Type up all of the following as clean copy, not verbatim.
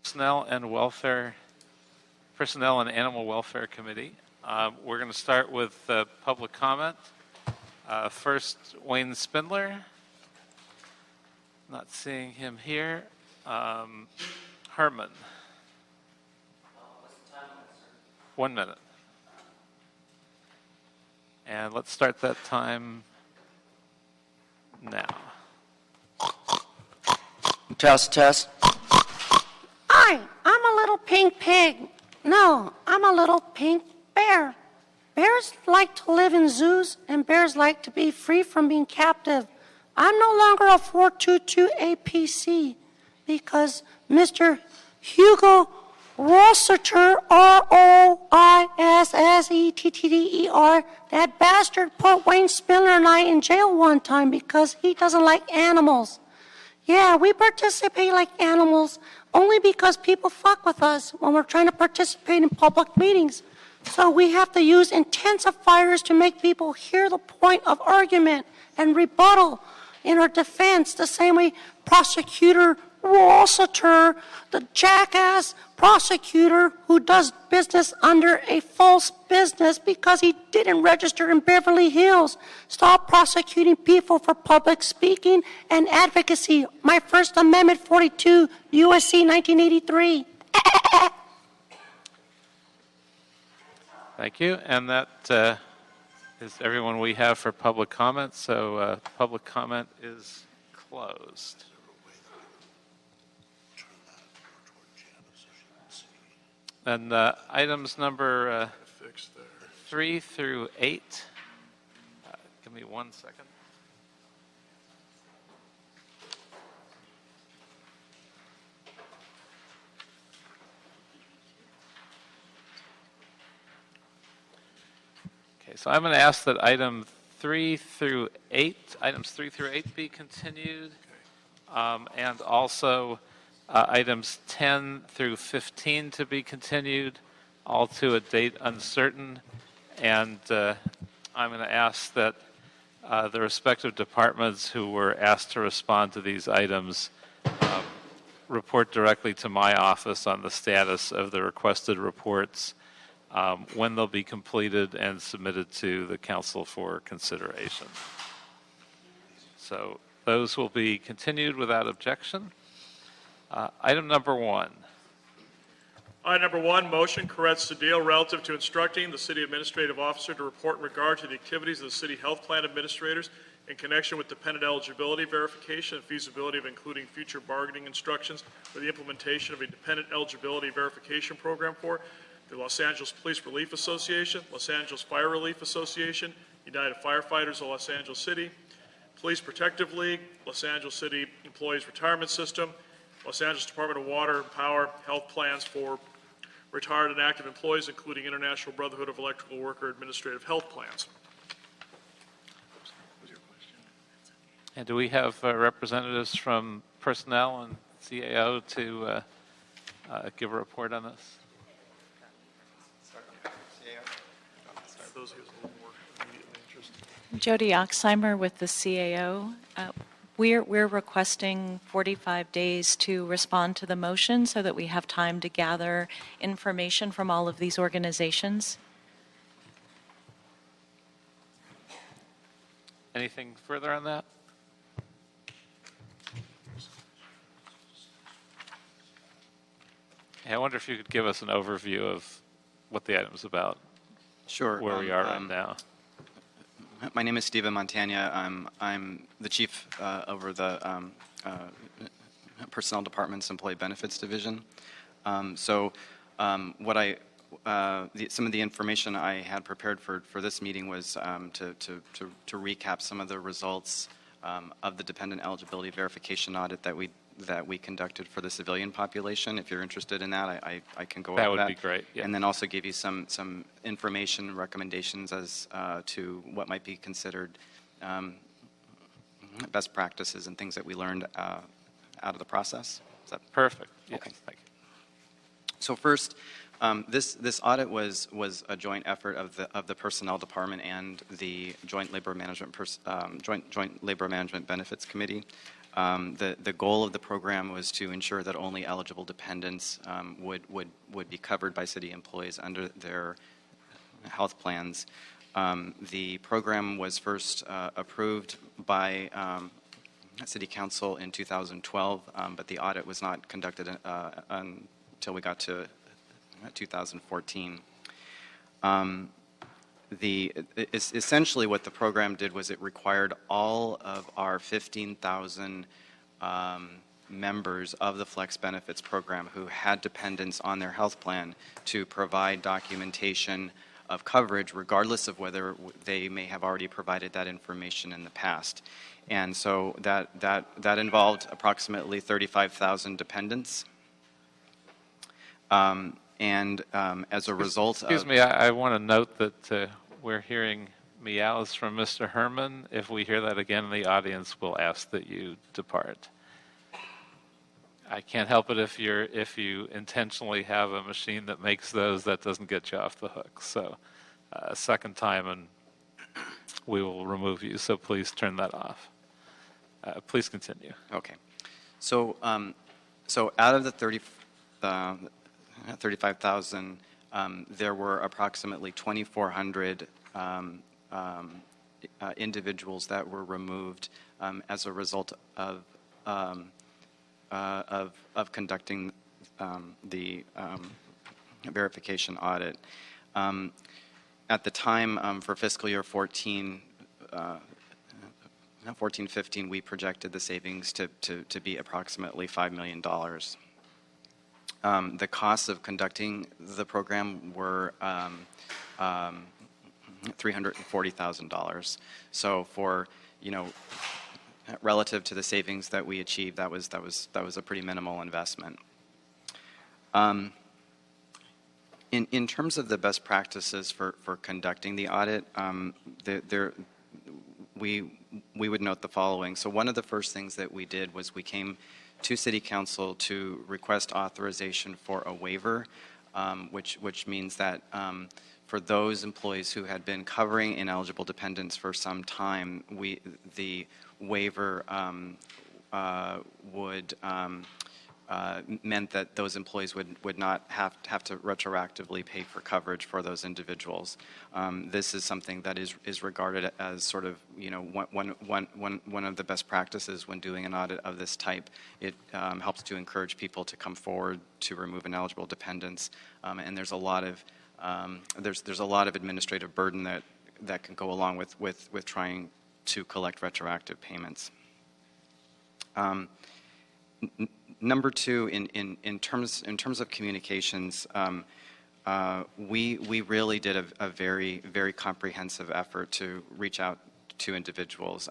Personnel and Animal Welfare Committee. We're going to start with public comment. First, Wayne Spindler. Not seeing him here. Herman. What's the time limit, sir? 1 minute. And let's start that time now. Test, test. I'm a little pink pig. No, I'm a little pink bear. Bears like to live in zoos, and bears like to be free from being captive. I'm no longer a 422 APC because Mr. Hugo Rossiter, Roissetter, that bastard put Wayne Spindler and I in jail one time because he doesn't like animals. Yeah, we participate like animals only because people fuck with us when we're trying to participate in public meetings. So we have to use intensifiers to make people hear the point of argument and rebuttal in our defense, the same way Prosecutor Rossiter, the jackass prosecutor who does business under a false business because he didn't register in Beverly Hills. Stop prosecuting people for public speaking and advocacy. My First Amendment 42, USC 1983. Thank you. And that is everyone we have for public comment. So public comment is closed. And items number 3 through 8. Give me 1 second. Okay, so I'm going to ask that items 3 through 8 be continued, and also items 10 through 15 to be continued, all to a date uncertain. And I'm going to ask that the respective departments who were asked to respond to these items report directly to my office on the status of the requested reports, when they'll be completed and submitted to the council for consideration. So those will be continued without objection. Item number 1. Item number 1, motion, Koretz-Cedillo, relative to instructing the city administrative officer to report in regard to the activities of the city health plan administrators in connection with dependent eligibility verification and feasibility of including future bargaining instructions for the implementation of a dependent eligibility verification program for the Los Angeles Police Relief Association, Los Angeles Fire Relief Association, United Firefighters of Los Angeles City, Police Protective League, Los Angeles City Employees Retirement System, Los Angeles Department of Water and Power health plans for retired and active employees, including International Brotherhood of Electrical Worker administrative health plans. And do we have representatives from personnel and CAO to give a report on this? Jody Oxheimer with the CAO. We're requesting 45 days to respond to the motion so that we have time to gather information from all of these organizations. Anything further on that? Yeah, I wonder if you could give us an overview of what the item's about. Sure. Where we are right now. My name is Steven Montagna. I'm the chief over the Personnel Department's Employee Benefits Division. Some of the information I had prepared for this meeting was to recap some of the results of the dependent eligibility verification audit that we conducted for the civilian population. If you're interested in that, I can go over that. That would be great. Yeah. And then also give you some information, recommendations as to what might be considered best practices and things that we learned out of the process. Is that perfect? Yes. Okay. Thank you. So first, this audit was a joint effort of the Personnel Department and the Joint Labor Management Benefits Committee. The goal of the program was to ensure that only eligible dependents would be covered by city employees under their health plans. The program was first approved by City Council in 2012, but the audit was not conducted until we got to 2014. Essentially what the program did was it required all of our 15,000 members of the Flex Benefits program who had dependents on their health plan to provide documentation of coverage regardless of whether they may have already provided that information in the past. And so that involved approximately 35,000 dependents. As a result Excuse me, I want to note that we're hearing meows from Mr. Herman. If we hear that again in the audience, we'll ask that you depart. I can't help it if you intentionally have a machine that makes those, that doesn't get you off the hook. So a second time and we will remove you, so please turn that off. Please continue. Okay. So out of the 35,000, there were approximately 2,400 individuals that were removed as a result of conducting the verification audit. At the time, for fiscal year 14-15, we projected the savings to be approximately $5 million. The costs of conducting the program were $340,000. So for, relative to the savings that we achieved, that was a pretty minimal investment. In terms of the best practices for conducting the audit, we would note the following. So one of the first things that we did was we came to City Council to request authorization for a waiver, which means that for those employees who had been covering ineligible dependents for some time, the waiver meant that those employees would not have to retroactively pay for coverage for those individuals. This is something that is regarded as sort of one of the best practices when doing an audit of this type. It helps to encourage people to come forward to remove ineligible dependents, and there's a lot of administrative burden that can go along with trying to collect retroactive payments. Number two, in terms of communications, we really did a very, very comprehensive effort to reach out to individuals.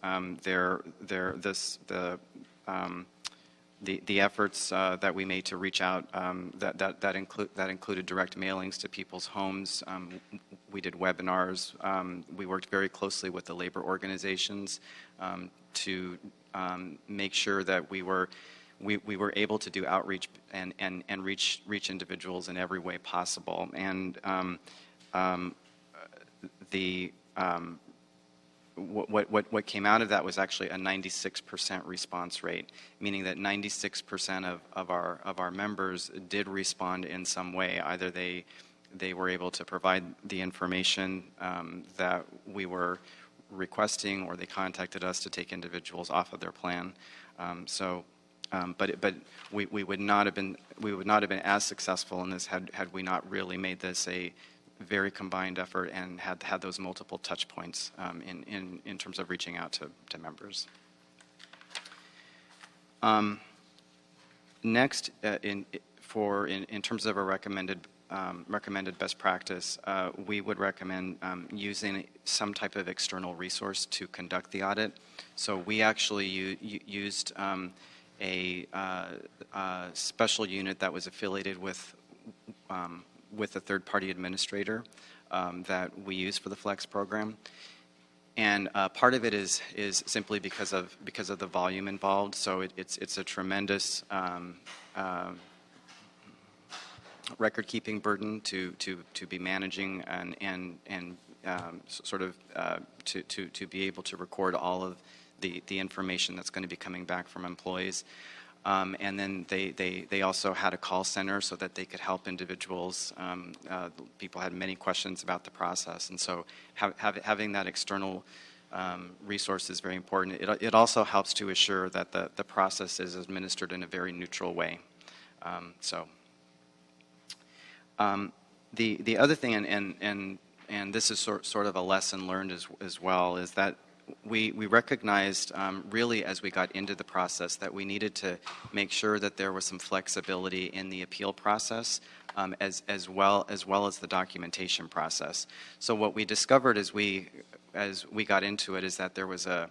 The efforts that we made to reach out that included direct mailings to people's homes. We did webinars. We worked very closely with the labor organizations to make sure that we were able to do outreach and reach individuals in every way possible. And what came out of that was actually a 96% response rate, meaning that 96% of our members did respond in some way. Either they were able to provide the information that we were requesting, or they contacted us to take individuals off of their plan. But we would not have been as successful in this had we not really made this a very combined effort and had those multiple touch points in terms of reaching out to members. Next, in terms of a recommended best practice, we would recommend using some type of external resource to conduct the audit. So we actually used a special unit that was affiliated with a third-party administrator that we use for the Flex program, and part of it is simply because of the volume involved. So it's a tremendous record-keeping burden to be managing and sort of to be able to record all of the information that's going to be coming back from employees. And then they also had a call center so that they could help individuals. People had many questions about the process, and so having that external resource is very important. It also helps to assure that the process is administered in a very neutral way. The other thing, and this is sort of a lesson learned as well, is that we recognized really as we got into the process that we needed to make sure that there was some flexibility in the appeal process as well as the documentation process. So what we discovered as we got into it is that there was a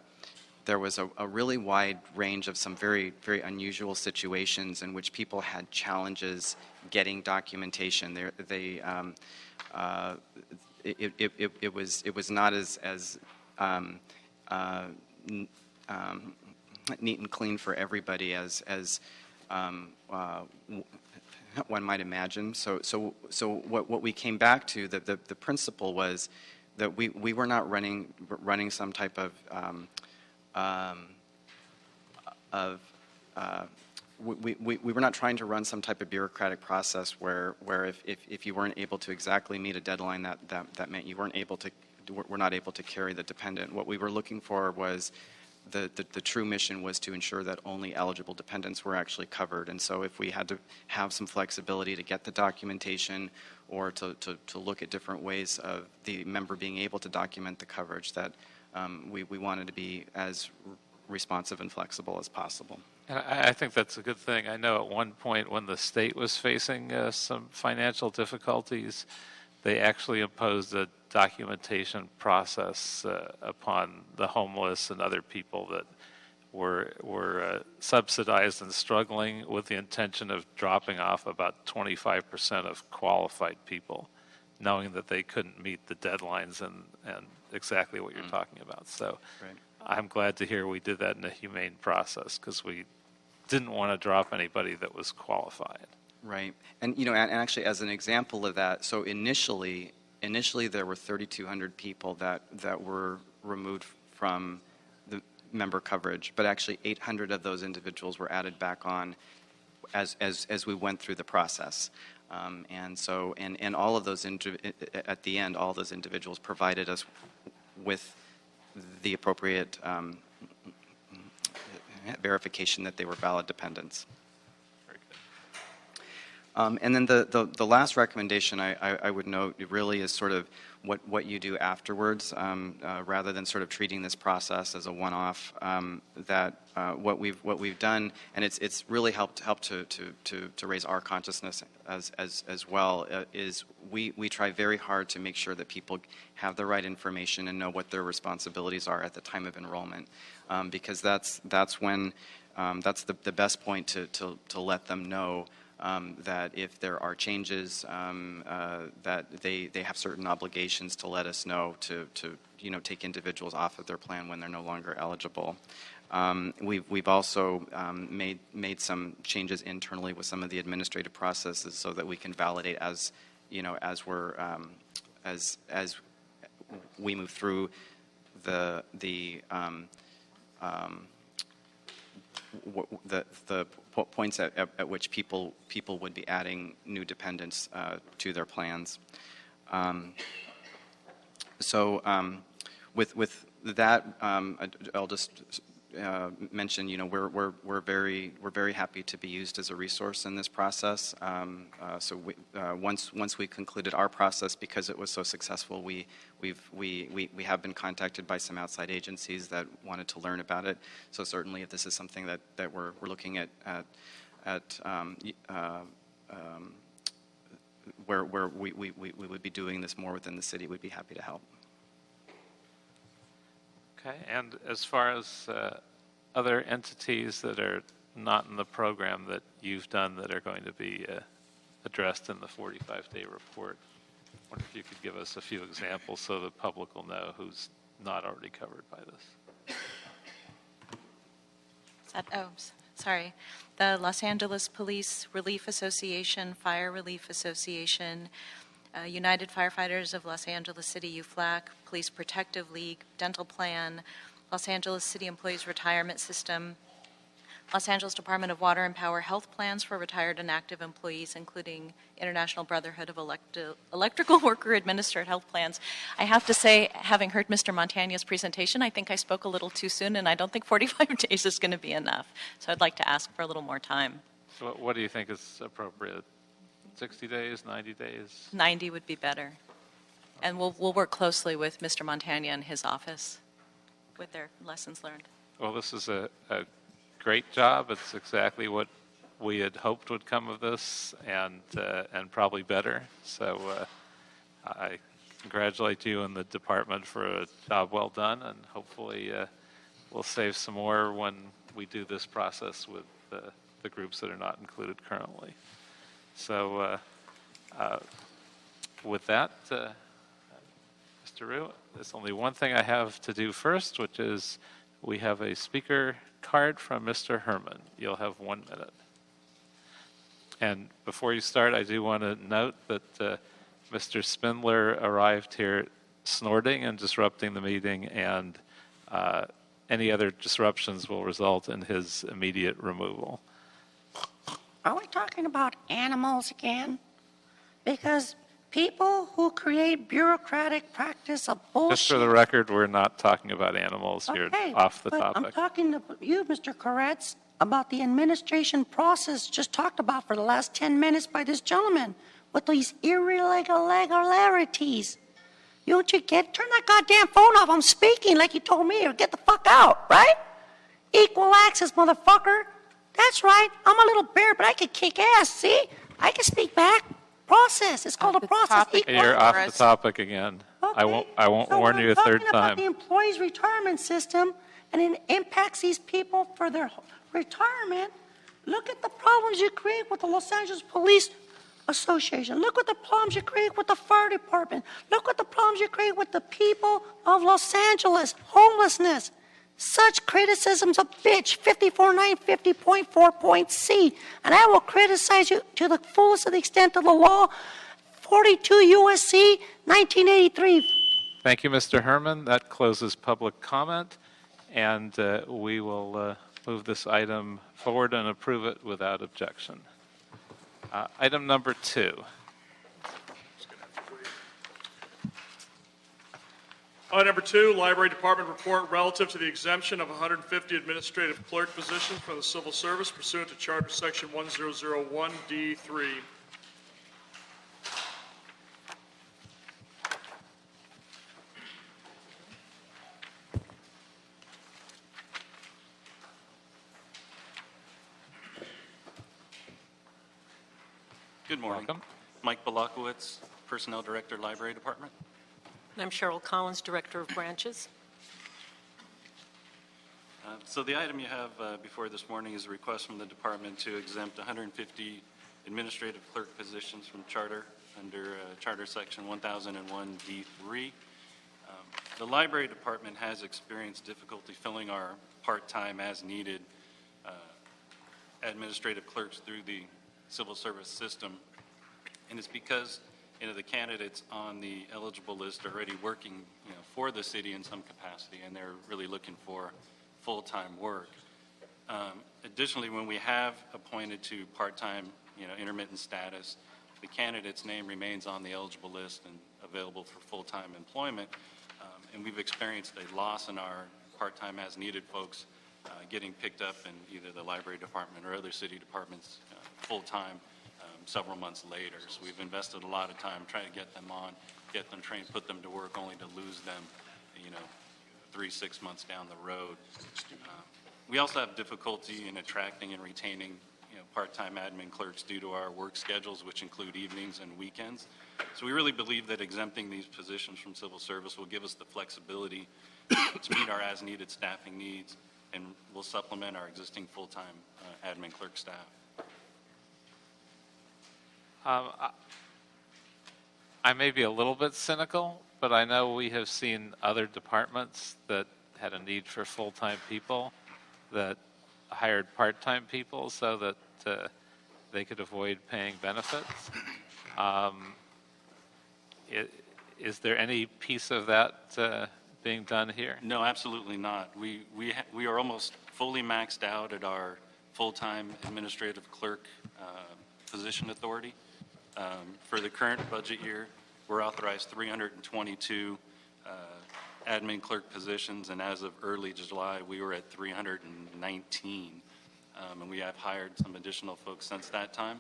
really wide range of some very, very unusual situations in which people had challenges getting documentation. It was not as neat and clean for everybody as one might imagine. So what we came back to, the principle was that we were not running some type of we were not trying to run some type of bureaucratic process where if you weren't able to exactly meet a deadline, that meant you were not able to carry the dependent. What we were looking for was the true mission was to ensure that only eligible dependents were actually covered. And so if we had to have some flexibility to get the documentation or to look at different ways of the member being able to document the coverage, that we wanted to be as responsive and flexible as possible. And I think that's a good thing. I know at one point when the state was facing some financial difficulties, they actually imposed a documentation process upon the homeless and other people that were subsidized and struggling, with the intention of dropping off about 25% of qualified people, knowing that they couldn't meet the deadlines and exactly what you're talking about. So Right. I'm glad to hear we did that in a humane process, because we didn't want to drop anybody that was qualified. Right. And and actually as an example of that, so initially there were 3,200 people that were removed from the member coverage, but actually 800 of those individuals were added back on as we went through the process. And so all of those at the end, all those individuals provided us with the appropriate verification that they were valid dependents. Very good. And then the last recommendation I would note really is sort of what you do afterwards, rather than sort of treating this process as a one-off. What we've done, and it's really helped to raise our consciousness as well, is we try very hard to make sure that people have the right information and know what their responsibilities are at the time of enrollment, because that's when that's the best point to let them know. That if there are changes, that they have certain obligations to let us know to take individuals off of their plan when they're no longer eligible. We've also made some changes internally with some of the administrative processes so that we can validate as we move through the points at which people would be adding new dependents to their plans. With that, I'll just mention, we're very happy to be used as a resource in this process. Once we concluded our process, because it was so successful, we have been contacted by some outside agencies that wanted to learn about it. So certainly, if this is something that we're looking at where we would be doing this more within the city, we'd be happy to help. Okay, and as far as other entities that are not in the program that you've done that are going to be addressed in the 45-day report, I wonder if you could give us a few examples so the public will know who's not already covered by this. Sorry. The Los Angeles Police Relief Association, Fire Relief Association, United Firefighters of Los Angeles City, UFLAC, Police Protective League, Dental Plan, Los Angeles City Employees Retirement System, Los Angeles Department of Water and Power health plans for retired and active employees, including International Brotherhood of Electrical Worker Administered Health Plans. I have to say, having heard Mr. Montagna's presentation, I think I spoke a little too soon, and I don't think 45 days is going to be enough. So I'd like to ask for a little more time. So what do you think is appropriate? 60 days, 90 days? 90 would be better. And we'll work closely with Mr. Montagna and his office with their lessons learned. Well, this is a great job. It's exactly what we had hoped would come of this, and probably better. So I congratulate you and the department for a job well done, and hopefully we'll save some more when we do this process with the groups that are not included currently. So with that, Mr. Rue, there's only one thing I have to do first, which is we have a speaker card from Mr. Herman. You'll have 1 minute. And before you start, I do want to note that Mr. Spindler arrived here snorting and disrupting the meeting, and any other disruptions will result in his immediate removal. Are we talking about animals again? Because people who create bureaucratic practice of bullshit. Just for the record, we're not talking about animals here, off the but topic. I'm talking to you, Mr. Koretz, about the administration process just talked about for the last 10 minutes by this gentleman with these irregularities. Don't you turn that goddamn phone off. I'm speaking like you told me, or get the fuck out, right? Equal access, motherfucker. That's right. I'm a little bear, but I can kick ass, see? I can speak back. Process. It's called a process. You're off the topic again. Okay. I won't warn you a third We're talking about time. the employees' retirement system, and it impacts these people for their retirement. Look at the problems you create with the Los Angeles Police Association. Look what the problems you create with the fire department. Look what the problems you create with the people of Los Angeles. Homelessness. Such criticisms of bitch 54950.4.c, and I will criticize you to the fullest of the extent of the law. 42 USC 1983. Thank you, Mr. Herman. That closes public comment, and we will move this item forward and approve it without objection. Item number 2. Item number 2, Library Department report relative to the exemption of 150 administrative clerk positions from the civil service pursuant to Charter Section 1001D3. Good morning. Welcome. Mike Balakowitz, Personnel Director, Library Department. And I'm Cheryl Collins, Director of Branches. So the item you have before this morning is a request from the department to exempt 150 administrative clerk positions from charter under Charter Section 1001D3. The library department has experienced difficulty filling our part-time as needed administrative clerks through the civil service system, and it's because the candidates on the eligible list are already working for the city in some capacity, and they're really looking for full-time work. Additionally, when we have appointed to part-time intermittent status, the candidate's name remains on the eligible list and available for full-time employment, and we've experienced a loss in our part-time as needed folks getting picked up in either the library department or other city departments full-time several months later. So we've invested a lot of time trying to get them on, get them trained, put them to work, only to lose them, 3-6 months down the road. We also have difficulty in attracting and retaining part-time admin clerks due to our work schedules, which include evenings and weekends. So we really believe that exempting these positions from civil service will give us the flexibility to meet our as-needed staffing needs, and will supplement our existing full-time admin clerk staff. I may be a little bit cynical, but I know we have seen other departments that had a need for full-time people that hired part-time people so that they could avoid paying benefits. Is there any piece of that being done here? No, absolutely not. We are almost fully maxed out at our full-time administrative clerk position authority. For the current budget year, we're authorized 322 admin clerk positions, and as of early July, we were at 319. And we have hired some additional folks since that time.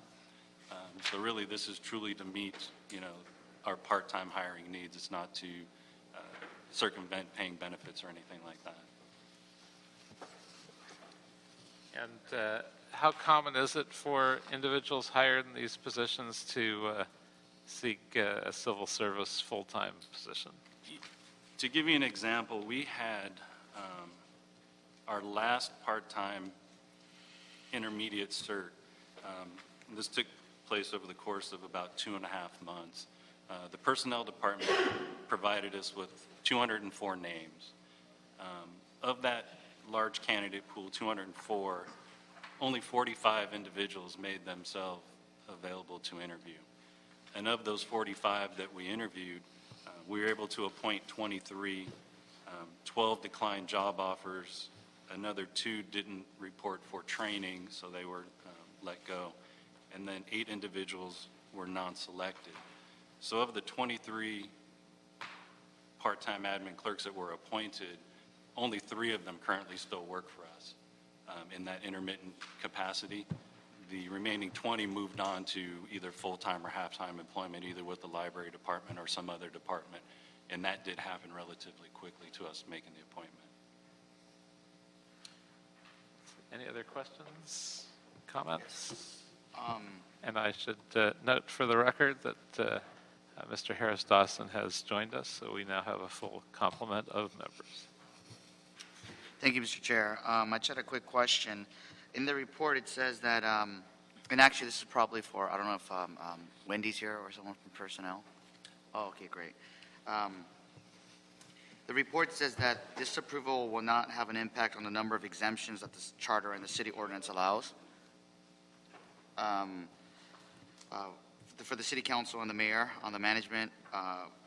So really, this is truly to meet, our part-time hiring needs. It's not to circumvent paying benefits or anything like that. And how common is it for individuals hired in these positions to seek a civil service full-time position? To give you an example, we had our last part-time intermediate cert. This took place over the course of about 2.5 months. The personnel department provided us with 204 names. Of that large candidate pool, 204, only 45 individuals made themselves available to interview. And of those 45 that we interviewed, we were able to appoint 23, 12 declined job offers, another 2 didn't report for training, so they were let go, and then 8 individuals were non-selected. So of the 23 part-time admin clerks that were appointed, only 3 of them currently still work for us in that intermittent capacity. The remaining 20 moved on to either full-time or half-time employment, either with the library department or some other department, and that did happen relatively quickly to us making the appointment. Any other questions, comments? And I should note for the record that Mr. Harris Dawson has joined us, so we now have a full complement of members. Thank you, Mr. Chair. I just had a quick question. In the report, it says that, and actually this is probably for, I don't know if Wendy's here or someone from personnel. Oh, okay, great. The report says that this approval will not have an impact on the number of exemptions that the charter and the city ordinance allows. For the city council and the mayor on the management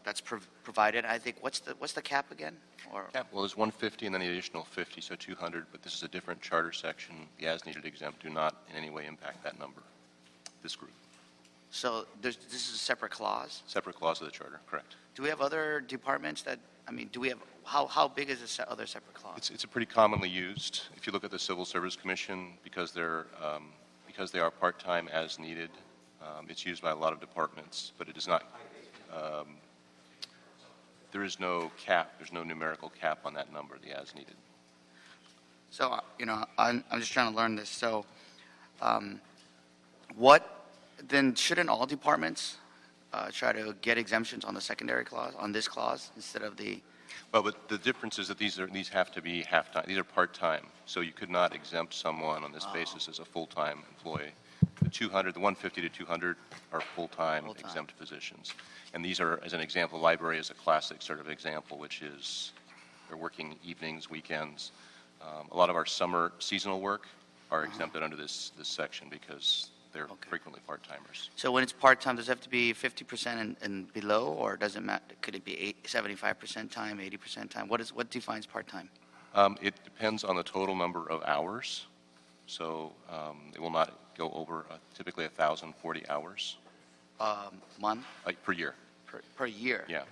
that's provided, I think, what's the cap again? Or Yeah, well, there's 150 and then the additional 50, so 200, but this is a different charter section. The as-needed exempt do not in any way impact that number, this group. so this is a separate clause. Separate clause of the charter, correct. Do we have other departments that? I mean, do we have how big is this other separate clause? It's a pretty commonly used. If you look at the Civil Service Commission, because they are part-time as needed, it's used by a lot of departments, but it does not. There is no cap. There's no numerical cap on that number, the as needed. So, I'm just trying to learn this. So, what then shouldn't all departments try to get exemptions on the secondary clause, on this clause, instead of the? Well, but the difference is that these have to be half-time. These are part-time, so you could not exempt someone on this basis as a full-time employee. The 150 to 200 are full-time exempt positions. And these are, as an example, library is a classic sort of example, which is they're working evenings, weekends. A lot of our summer seasonal work are exempted under this section because they're frequently part-timers. So when it's part-time, does it have to be 50% and below, or does it matter? Could it be 75% time, 80% time? What defines part-time? It depends on the total number of hours. So it will not go over typically 1,040 hours. Month? Per year. Per year? Yeah.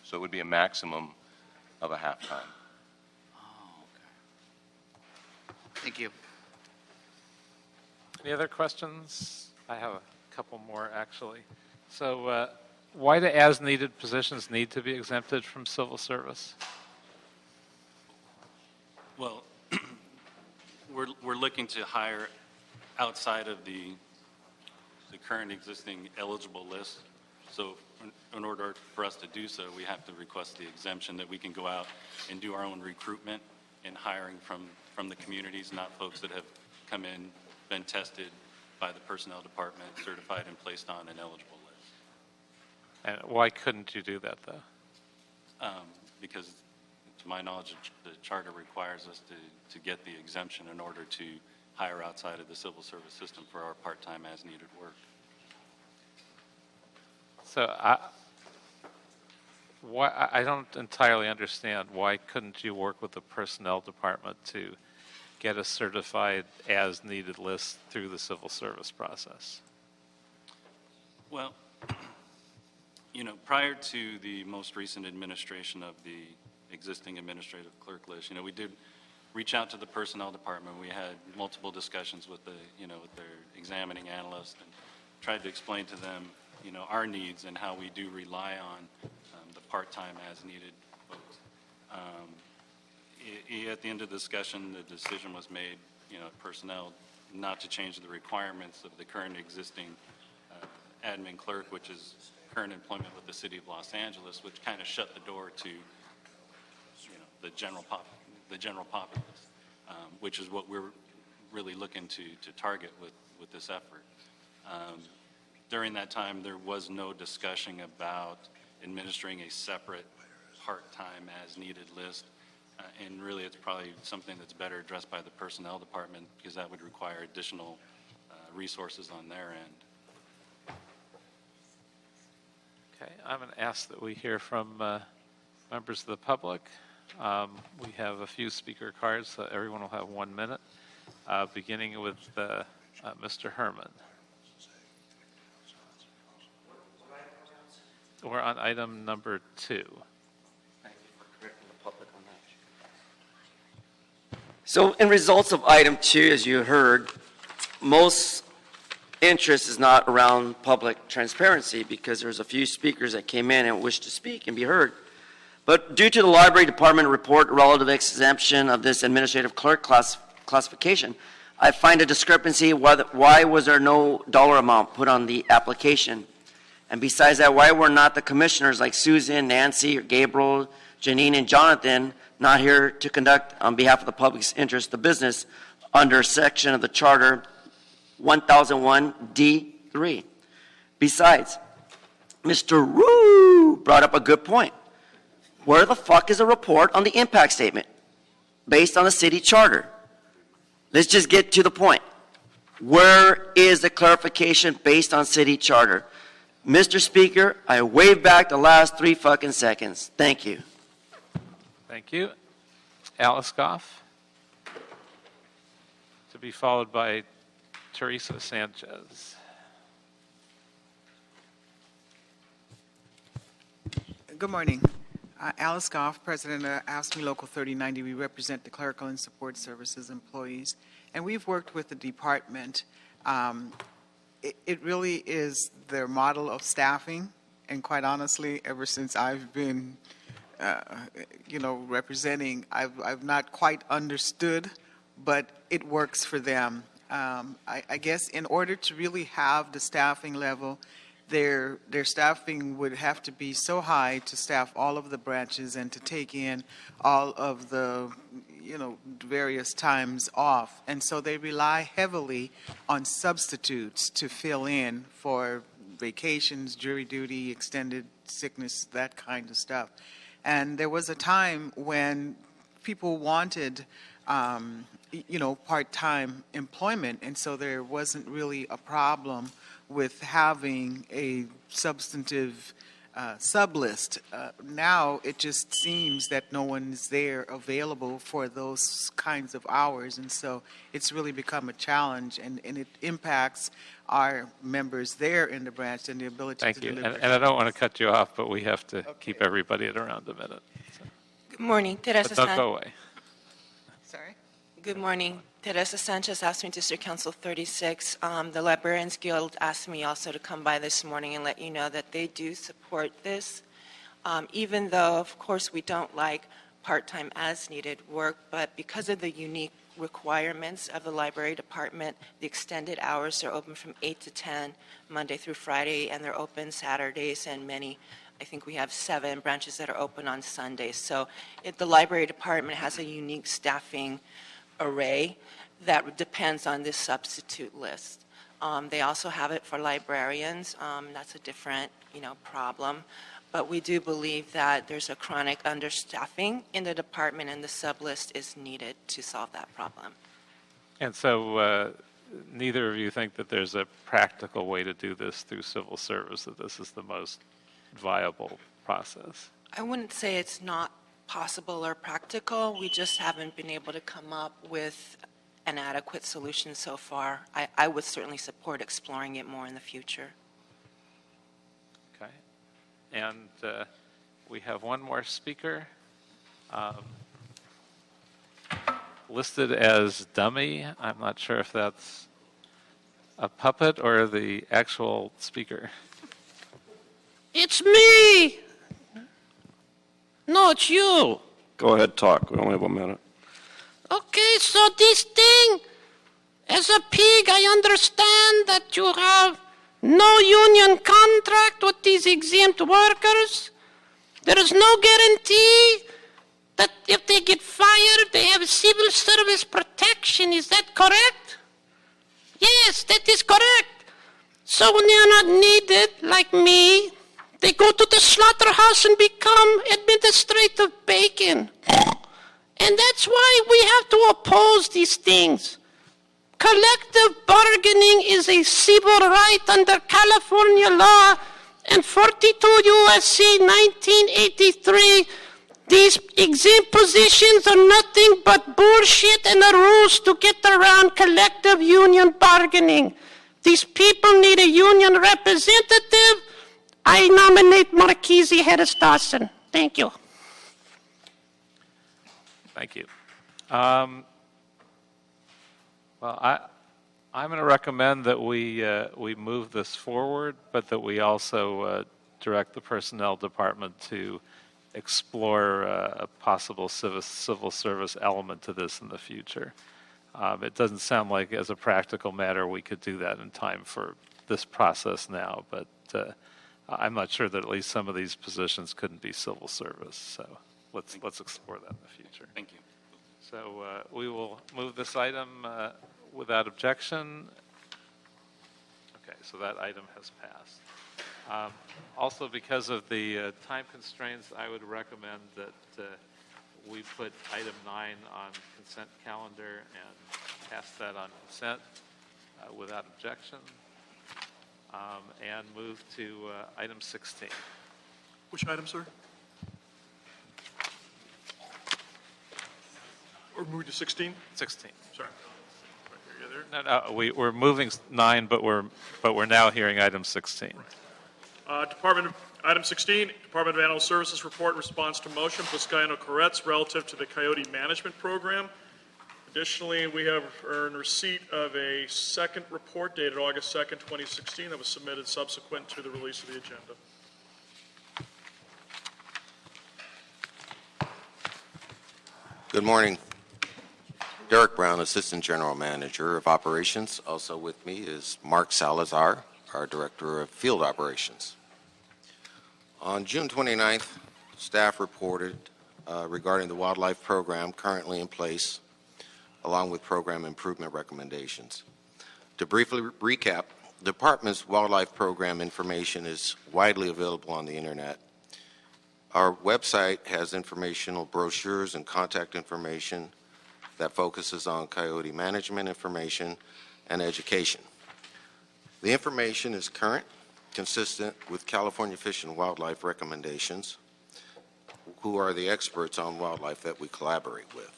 So it would be a maximum of a half-time. Oh, okay. Thank you. Any other questions? I have a couple more, actually. So why do as-needed positions need to be exempted from civil service? Well, we're looking to hire outside of the current existing eligible list. So in order for us to do so, we have to request the exemption that we can go out and do our own recruitment and hiring from the communities, not folks that have come in, been tested by the personnel department, certified and placed on an eligible list. And why couldn't you do that, though? Because to my knowledge, the charter requires us to get the exemption in order to hire outside of the civil service system for our part-time as-needed work. So Why, I don't entirely understand, why couldn't you work with the personnel department to get a certified as-needed list through the civil service process? Well, prior to the most recent administration of the existing administrative clerk list, we did reach out to the personnel department. We had multiple discussions with with their examining analyst and tried to explain to them, our needs and how we do rely on the part-time as-needed folks. At the end of the discussion, the decision was made, personnel, not to change the requirements of the current existing admin clerk, which is current employment with the City of Los Angeles, which kind of shut the door to, the general populace, which is what we're really looking to target with this effort. During that time, there was no discussion about administering a separate part-time as-needed list, and really it's probably something that's better addressed by the personnel department, because that would require additional resources on their end. Okay, I'm going to ask that we hear from members of the public. We have a few speaker cards, so everyone will have 1 minute, beginning with Mr. Herman. We're on item number 2. Thank you for correcting the public on that. So in results of item 2, as you heard, most interest is not around public transparency, because there's a few speakers that came in and wished to speak and be heard. But due to the library department report relative exemption of this administrative clerk classification, I find a discrepancy. Why was there no dollar amount put on the application? And besides that, why were not the commissioners like Susan, Nancy, or Gabriel, Janine, and Jonathan not here to conduct on behalf of the public's interest the business under section of the Charter 1001D3? Besides, Mr. Roo brought up a good point. Where the fuck is a report on the impact statement based on the city charter? Let's just get to the point. Where is the clarification based on city charter? Mr. Speaker, I wave back the last 3 fucking seconds. Thank you. Thank you. Alice Goff, to be followed by Teresa Sanchez. Good morning. Alice Goff, President of AFSCME Local 3090. We represent the clerical and support services employees, and we've worked with the department. It really is their model of staffing, and quite honestly, ever since I've been, representing, I've not quite understood, but it works for them. I guess in order to really have the staffing level, their staffing would have to be so high to staff all of the branches and to take in all of the various times off. And so they rely heavily on substitutes to fill in for vacations, jury duty, extended sickness, that kind of stuff. And there was a time when people wanted part-time employment, and so there wasn't really a problem with having a substantive sublist. Now it just seems that no one is there available for those kinds of hours, and so it's really become a challenge, and it impacts our members there in the branch and the ability Thank to you. deliver. And I don't want to cut you off, but we have to keep everybody at around a minute. So. Good morning, Teresa But don't Sanchez. go away. Sorry? Good morning, Teresa Sanchez, AFSCME District Council 36. The Librarians Guild asked me also to come by this morning and let you know that they do support this, even though, of course, we don't like part-time as-needed work, but because of the unique requirements of the library department, the extended hours are open from 8 to 10, Monday through Friday, and they're open Saturdays, and I think we have 7 branches that are open on Sundays. So the library department has a unique staffing array that depends on this substitute list. They also have it for librarians. That's a different, problem. But we do believe that there's a chronic understaffing in the department, and the sublist is needed to solve that problem. And so neither of you think that there's a practical way to do this through civil service, that this is the most viable process? I wouldn't say it's not possible or practical. We just haven't been able to come up with an adequate solution so far. I would certainly support exploring it more in the future. Okay. And we have one more speaker listed as dummy. I'm not sure if that's a puppet or the actual speaker. It's me! No, it's you. Go ahead, talk. We only have a minute. Okay, so this thing, as a pig, I understand that you have no union contract with these exempt workers. There is no guarantee that if they get fired, they have civil service protection. Is that correct? Yes, that is correct. So when they are not needed, like me, they go to the slaughterhouse and become administrative bacon. And that's why we have to oppose these things. Collective bargaining is a civil right under California law and 42 U.S.C. 1983. These exempt positions are nothing but bullshit and a ruse to get around collective union bargaining. These people need a union representative. I nominate Marquise Harris-Dawson. Thank you. Thank you. Well, I'm going to recommend that we move this forward, but that we also direct the Personnel Department to explore a possible civil service element to this in the future. It doesn't sound like, as a practical matter, we could do that in time for this process now, but I'm not sure that at least some of these positions couldn't be civil service. So let's explore that in the future. Thank you. So we will move this item without objection. Okay, so that item has passed. Also, because of the time constraints, I would recommend that we put item 9 on consent calendar and pass that on consent without objection, and move to item 16. Which item, sir? Or move to 16? 16. Sorry. Right here, you there? No, we're moving 9, but we're now hearing item 16. Item 16, Department of Animal Services report in response to motion, Buscaino-Corretz, relative to the Coyote Management Program. Additionally, we have earned receipt of a second report dated August 2nd, 2016, that was submitted subsequent to the release of the agenda. Good morning. Derek Brown, Assistant General Manager of Operations. Also with me is Mark Salazar, our Director of Field Operations. On June 29th, staff reported regarding the wildlife program currently in place, along with program improvement recommendations. To briefly recap, the Department's wildlife program information is widely available on the Internet. Our website has informational brochures and contact information that focuses on coyote management information and education. The information is current, consistent with California Fish and Wildlife recommendations, who are the experts on wildlife that we collaborate with.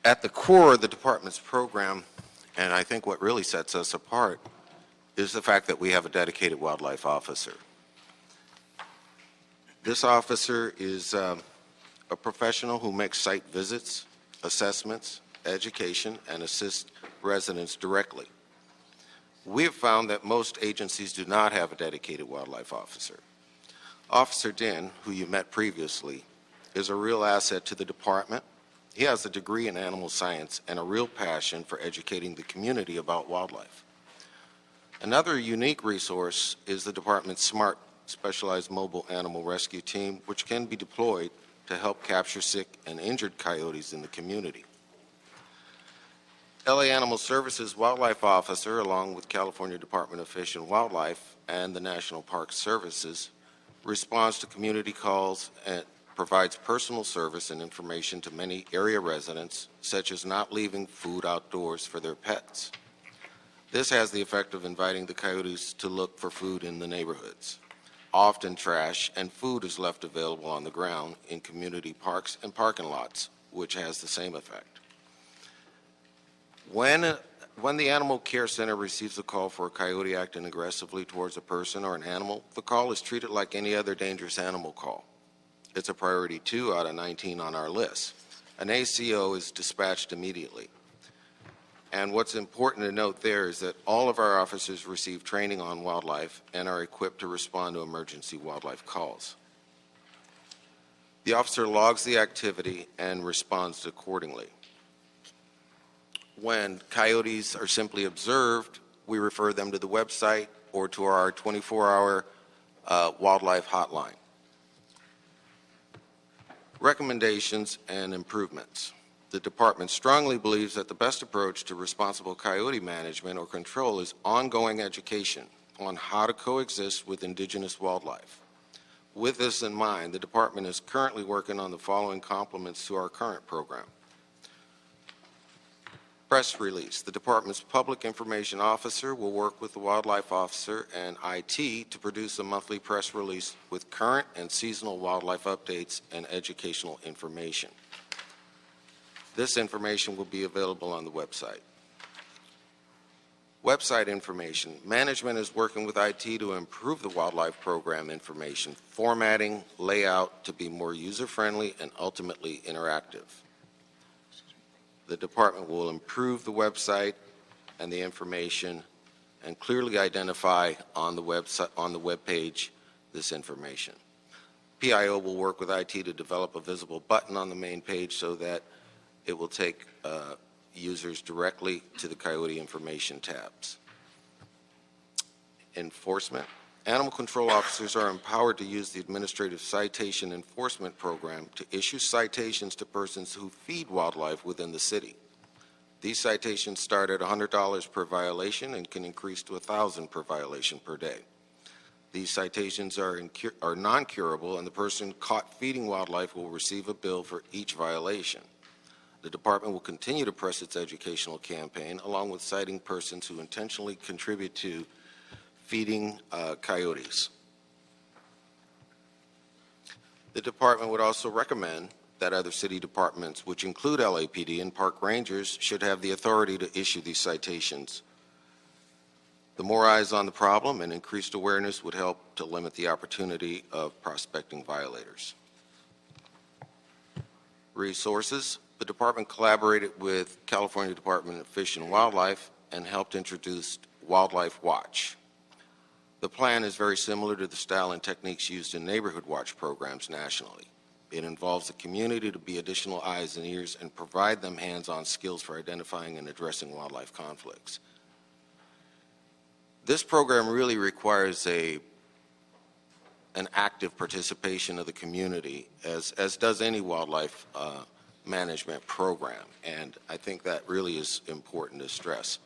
At the core of the Department's program, and I think what really sets us apart, is the fact that we have a dedicated wildlife officer. This officer is a professional who makes site visits, assessments, education, and assists residents directly. We have found that most agencies do not have a dedicated wildlife officer. Officer Din, who you met previously, is a real asset to the department. He has a degree in animal science and a real passion for educating the community about wildlife. Another unique resource is the department's SMART, Specialized Mobile Animal Rescue Team, which can be deployed to help capture sick and injured coyotes in the community. LA Animal Services Wildlife Officer, along with California Department of Fish and Wildlife and the National Park Services, responds to community calls and provides personal service and information to many area residents, such as not leaving food outdoors for their pets. This has the effect of inviting the coyotes to look for food in the neighborhoods. often trash, and food is left available on the ground in community parks and parking lots, which has the same effect. When the Animal Care Center receives a call for a coyote acting aggressively towards a person or an animal, the call is treated like any other dangerous animal call. It's a priority 2 out of 19 on our list. An ACO is dispatched immediately. And what's important to note there is that all of our officers receive training on wildlife and are equipped to respond to emergency wildlife calls. The officer logs the activity and responds accordingly. When coyotes are simply observed, we refer them to the website or to our 24-hour wildlife hotline. Recommendations and improvements. The department strongly believes that the best approach to responsible coyote management or control is ongoing education on how to coexist with indigenous wildlife. With this in mind, the department is currently working on the following complements to our current program. Press release. The department's public information officer will work with the wildlife officer and IT to produce a monthly press release with current and seasonal wildlife updates and educational information. This information will be available on the website. Website information. Management is working with IT to improve the wildlife program information, formatting, layout to be more user-friendly and ultimately interactive. The department will improve the website and the information and clearly identify on the website, on the web page, this information. PIO will work with IT to develop a visible button on the main page so that it will take users directly to the coyote information tabs. Enforcement. Animal control officers are empowered to use the administrative citation enforcement program to issue citations to persons who feed wildlife within the city. These citations start at $100 per violation and can increase to $1,000 per violation per day. These citations are non-curable, and the person caught feeding wildlife will receive a bill for each violation. The department will continue to press its educational campaign along with citing persons who intentionally contribute to feeding coyotes. The department would also recommend that other city departments, which include LAPD and park rangers, should have the authority to issue these citations. The more eyes on the problem and increased awareness would help to limit the opportunity of prospecting violators. Resources. The department collaborated with California Department of Fish and Wildlife and helped introduce Wildlife Watch. The plan is very similar to the style and techniques used in neighborhood watch programs nationally. It involves the community to be additional eyes and ears and provide them hands-on skills for identifying and addressing wildlife conflicts. This program really requires an active participation of the community, as does any wildlife management program, and I think that really is important to stress.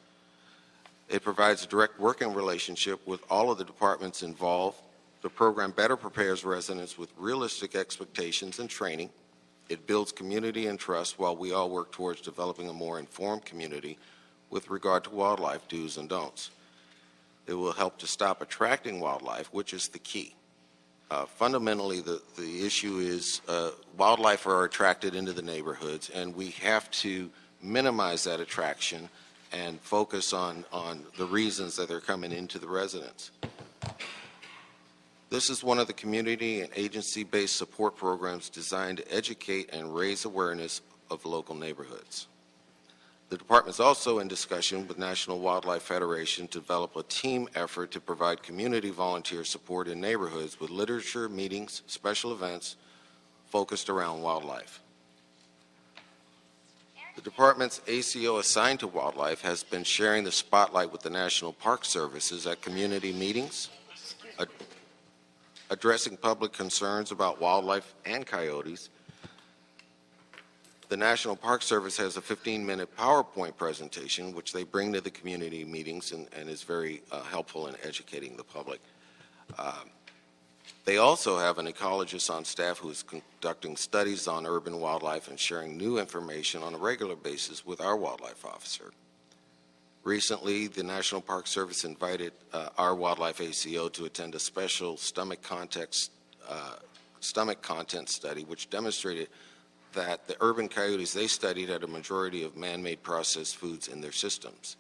It provides a direct working relationship with all of the departments involved. The program better prepares residents with realistic expectations and training. It builds community and trust while we all work towards developing a more informed community with regard to wildlife do's and don'ts. It will help to stop attracting wildlife, which is the key. Fundamentally, the issue is wildlife are attracted into the neighborhoods, and we have to minimize that attraction and focus on the reasons that they're coming into the residence. This is one of the community and agency-based support programs designed to educate and raise awareness of local neighborhoods. The department is also in discussion with National Wildlife Federation to develop a team effort to provide community volunteer support in neighborhoods with literature, meetings, special events focused around wildlife. The department's ACO assigned to wildlife has been sharing the spotlight with the National Park Services at community meetings, addressing public concerns about wildlife and coyotes. The National Park Service has a 15-minute PowerPoint presentation, which they bring to the community meetings and is very helpful in educating the public. They also have an ecologist on staff who is conducting studies on urban wildlife and sharing new information on a regular basis with our wildlife officer. Recently, the National Park Service invited our wildlife ACO to attend a special stomach content study, which demonstrated that the urban coyotes they studied had a majority of man-made processed foods in their systems.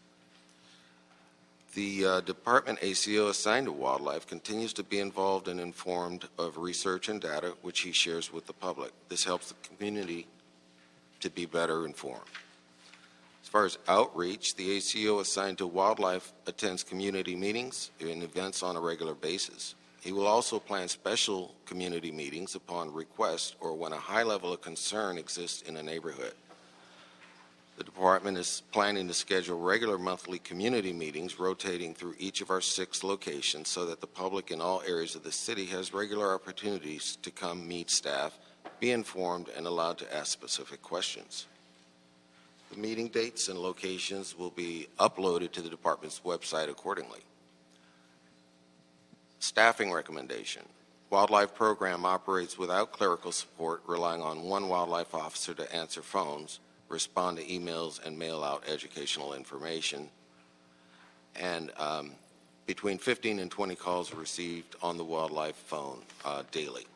The department ACO assigned to wildlife continues to be involved and informed of research and data which he shares with the public. This helps the community to be better informed. As far as outreach, the ACO assigned to wildlife attends community meetings and events on a regular basis. He will also plan special community meetings upon request or when a high level of concern exists in a neighborhood. The department is planning to schedule regular monthly community meetings rotating through each of our 6 locations so that the public in all areas of the city has regular opportunities to come meet staff, be informed, and allowed to ask specific questions. The meeting dates and locations will be uploaded to the department's website accordingly. Staffing recommendation. Wildlife program operates without clerical support, relying on one wildlife officer to answer phones, respond to emails, and mail out educational information. And between 15 and 20 calls are received on the wildlife phone daily.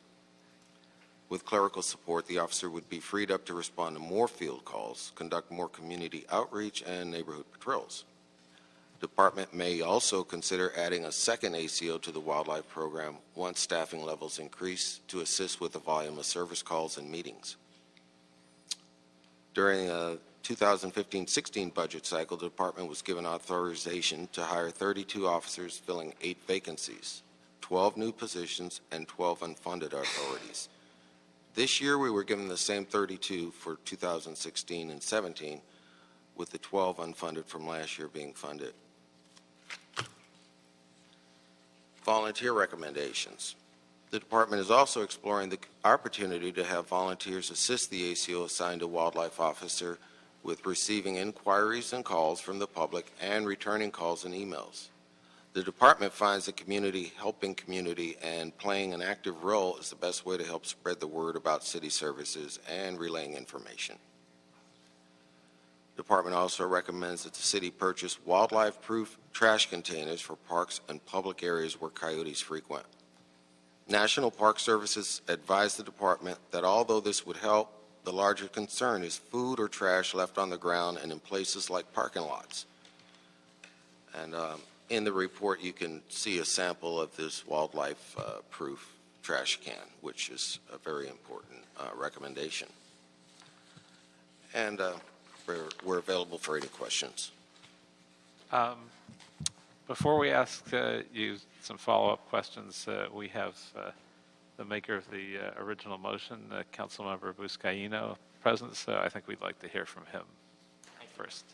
With clerical support, the officer would be freed up to respond to more field calls, conduct more community outreach, and neighborhood patrols. The department may also consider adding a second ACO to the wildlife program once staffing levels increase to assist with the volume of service calls and meetings. During the 2015-16 budget cycle, the department was given authorization to hire 32 officers filling 8 vacancies, 12 new positions, and 12 unfunded authorities. This year, we were given the same 32 for 2016 and 17, with the 12 unfunded from last year being funded. Volunteer recommendations. The department is also exploring the opportunity to have volunteers assist the ACO assigned a wildlife officer with receiving inquiries and calls from the public and returning calls and emails. The department finds the community helping community and playing an active role is the best way to help spread the word about city services and relaying information. The department also recommends that the city purchase wildlife-proof trash containers for parks and public areas where coyotes frequent. National Park Services advised the department that although this would help, the larger concern is food or trash left on the ground and in places like parking lots. And in the report, you can see a sample of this wildlife-proof trash can, which is a very important recommendation. And we're available for any questions. Before we ask you some follow-up questions, we have the maker of the original motion, Councilmember Buscaino, present, so I think we'd like to hear from him first.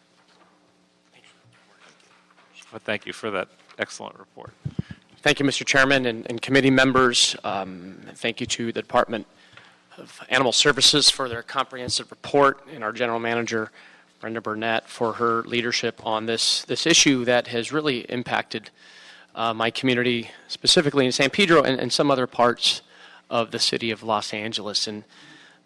But thank you for that excellent report. Thank you, Mr. Chairman and committee members. Thank you to the Department of Animal Services for their comprehensive report, and our General Manager, Brenda Burnett, for her leadership on this issue that has really impacted my community, specifically in San Pedro and some other parts of the city of Los Angeles. And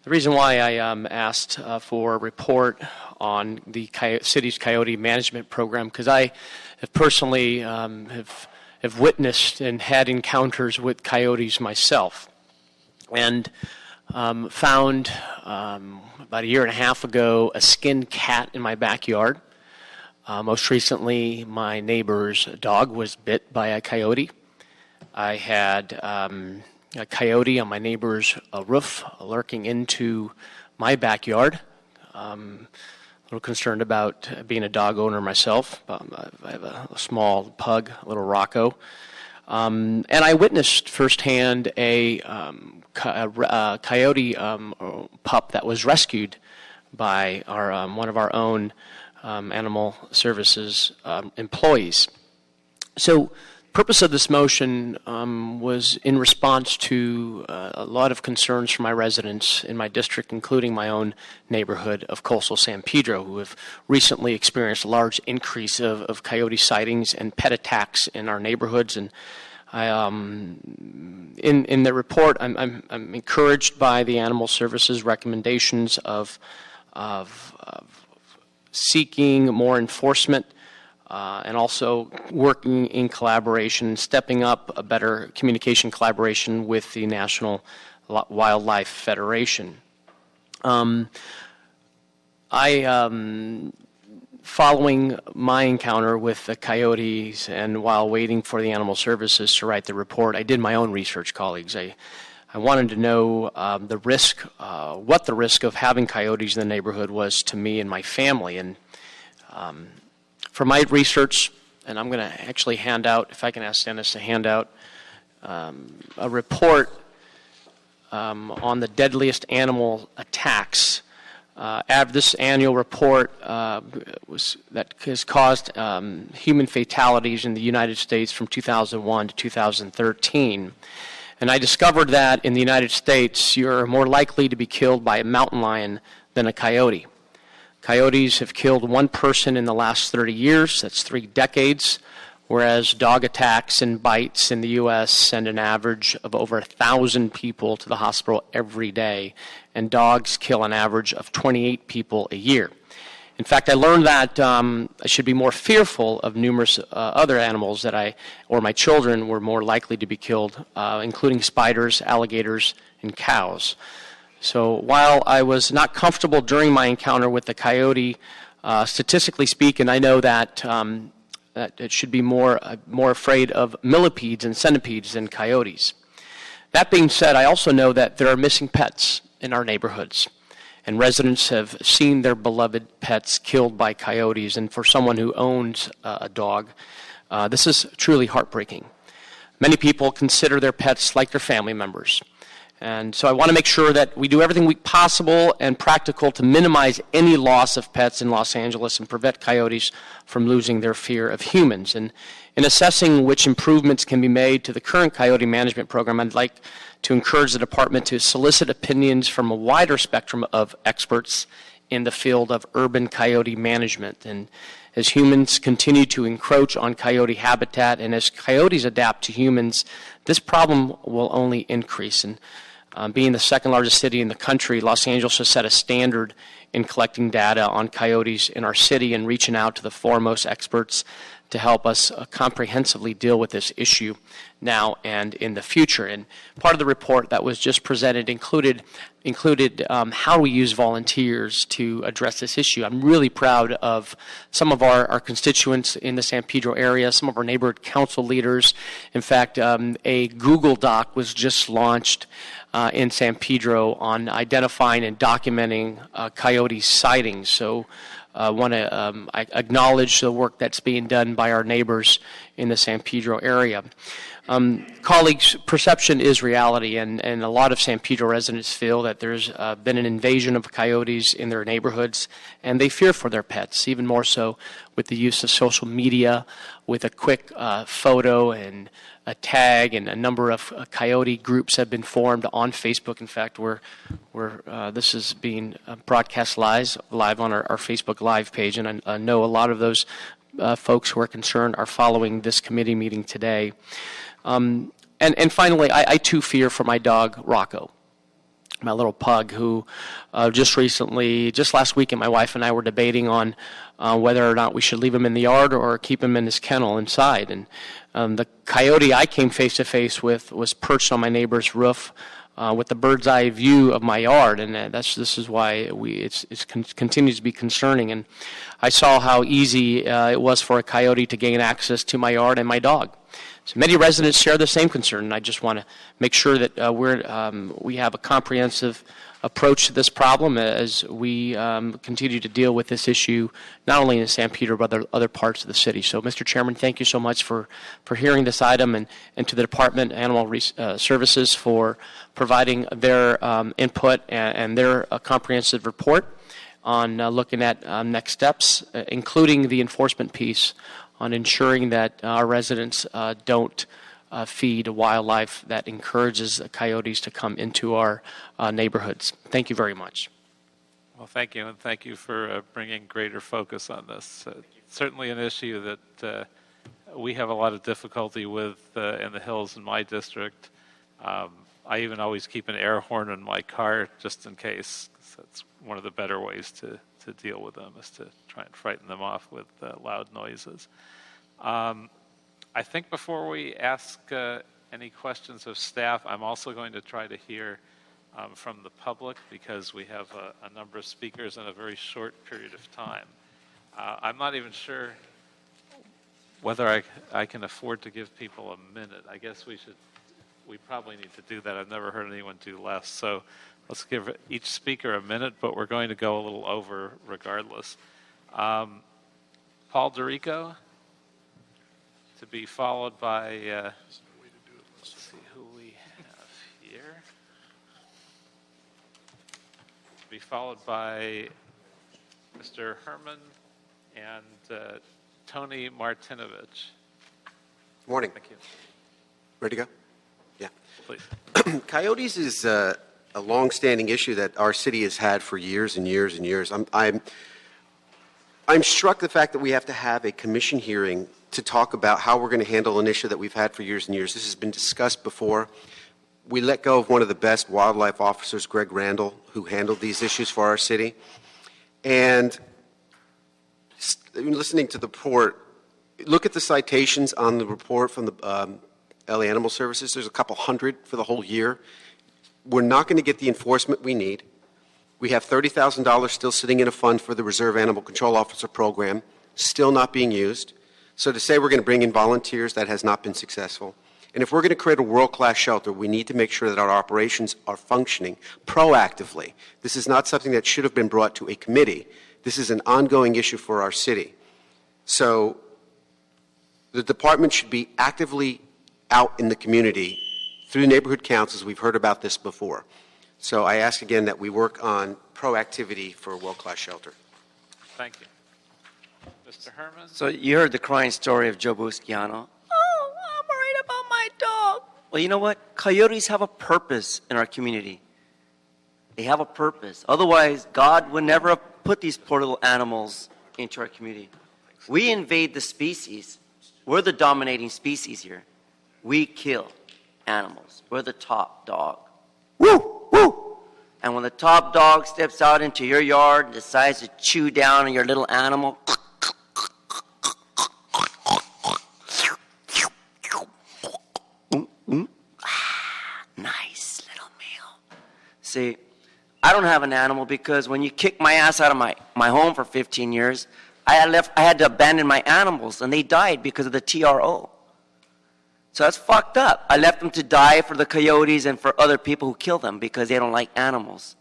the reason why I asked for a report on the city's coyote management program, because I have personally have witnessed and had encounters with coyotes myself, and found about a year and a half ago a skinned cat in my backyard. Most recently, my neighbor's dog was bit by a coyote. I had a coyote on my neighbor's roof lurking into my backyard. A little concerned about being a dog owner myself. I have a small pug, a little Rocco. And I witnessed firsthand a coyote pup that was rescued by our one of our own animal services employees. So the purpose of this motion was in response to a lot of concerns from my residents in my district, including my own neighborhood of coastal San Pedro, who have recently experienced a large increase of coyote sightings and pet attacks in our neighborhoods. And I, in the report, I'm encouraged by the Animal Services recommendations of seeking more enforcement and also working in collaboration, stepping up a better communication collaboration with the National Wildlife Federation. Following my encounter with the coyotes and while waiting for the Animal Services to write the report, I did my own research, colleagues. I wanted to know the risk, what the risk of having coyotes in the neighborhood was to me and my family. And for my research, and I'm going to actually hand out, if I can ask Dennis to hand out a report on the deadliest animal attacks. This annual report that has caused human fatalities in the United States from 2001 to 2013. And I discovered that in the United States, you're more likely to be killed by a mountain lion than a coyote. Coyotes have killed one person in the last 30 years, that's 3 decades, whereas dog attacks and bites in the U.S. send an average of over 1,000 people to the hospital every day, and dogs kill an average of 28 people a year. In fact, I learned that I should be more fearful of numerous other animals that my children were more likely to be killed, including spiders, alligators, and cows. So while I was not comfortable during my encounter with the coyote, statistically speaking, I know that that it should be more afraid of millipedes and centipedes than coyotes. That being said, I also know that there are missing pets in our neighborhoods, and residents have seen their beloved pets killed by coyotes, and for someone who owns a dog, this is truly heartbreaking. Many people consider their pets like their family members. And so I want to make sure that we do everything possible and practical to minimize any loss of pets in Los Angeles and prevent coyotes from losing their fear of humans. And in assessing which improvements can be made to the current coyote management program, I'd like to encourage the department to solicit opinions from a wider spectrum of experts in the field of urban coyote management. And as humans continue to encroach on coyote habitat and as coyotes adapt to humans, this problem will only increase. And being the second largest city in the country, Los Angeles has set a standard in collecting data on coyotes in our city and reaching out to the foremost experts to help us comprehensively deal with this issue now and in the future. And part of the report that was just presented included how we use volunteers to address this issue. I'm really proud of some of our constituents in the San Pedro area, some of our neighborhood council leaders. In fact, a Google Doc was just launched in San Pedro on identifying and documenting coyote sightings. So I want to acknowledge the work that's being done by our neighbors in the San Pedro area. Colleagues, perception is reality, and a lot of San Pedro residents feel that there's been an invasion of coyotes in their neighborhoods, and they fear for their pets, even more so with the use of social media, with a quick photo and a tag, and a number of coyote groups have been formed on Facebook. In fact, where this is being broadcast live on our Facebook Live page, and I know a lot of those folks who are concerned are following this committee meeting today. And finally, I too fear for my dog, Rocco, my little pug, who just last weekend, my wife and I were debating on whether or not we should leave him in the yard or keep him in his kennel inside. And the coyote I came face to face with was perched on my neighbor's roof with the bird's eye view of my yard, and this is why it continues to be concerning. And I saw how easy it was for a coyote to gain access to my yard and my dog. So many residents share the same concern, and I just want to make sure that we have a comprehensive approach to this problem as we continue to deal with this issue, not only in San Pedro, but other parts of the city. So, Mr. Chairman, thank you so much for hearing this item, and to the Department of Animal Services for providing their input and their comprehensive report on looking at next steps, including the enforcement piece on ensuring that our residents don't feed wildlife that encourages coyotes to come into our neighborhoods. Thank you very much. Well, thank you, and thank you for bringing greater focus on this. Certainly an issue that we have a lot of difficulty with in the hills in my district. I even always keep an air horn in my car just in case. 'Cause that's one of the better ways to deal with them, is to try and frighten them off with loud noises. I think before we ask any questions of staff, I'm also going to try to hear from the public, because we have a number of speakers in a very short period of time. I'm not even sure whether I can afford to give people a minute. I guess we probably need to do that. I've never heard anyone do less. So let's give each speaker a minute, but we're going to go a little over regardless. Paul Dorico, to be followed by, let's see who we have here. To be followed by Mr. Herman and Tony Martinovich. Morning. Thank you. Ready to go? Yeah. Please. Coyotes is a long-standing issue that our city has had for years and years and years. I'm struck the fact that we have to have a commission hearing to talk about how we're going to handle an issue that we've had for years and years. This has been discussed before. We let go of one of the best wildlife officers, Greg Randall, who handled these issues for our city. And listening to the report, look at the citations on the report from the LA Animal Services. There's a couple hundred for the whole year. We're not going to get the enforcement we need. We have $30,000 still sitting in a fund for the Reserve Animal Control Officer program, still not being used. So to say we're going to bring in volunteers, that has not been successful. And if we're going to create a world-class shelter, we need to make sure that our operations are functioning proactively. This is not something that should have been brought to a committee. This is an ongoing issue for our city. So the department should be actively out in the community through neighborhood councils. We've heard about this before. So I ask again that we work on proactivity for a world-class shelter. Thank you. Mr. Herman? So you heard the crying story of Joe Busquiano. Oh, I'm worried about my dog. Well, you know what? Coyotes have a purpose in our community. They have a purpose. Otherwise, God would never have put these poor little animals into our community. We invade the species. We're the dominating species here. We kill animals. We're the top dog. Woo! Woo! And when the top dog steps out into your yard and decides to chew down on your little animal, nice little meal. See, I don't have an animal because when you kicked my ass out of my home for 15 years, I had to abandon my animals, and they died because of the TRO. So that's fucked up. I left them to die for the coyotes and for other people who kill them because they don't like animals.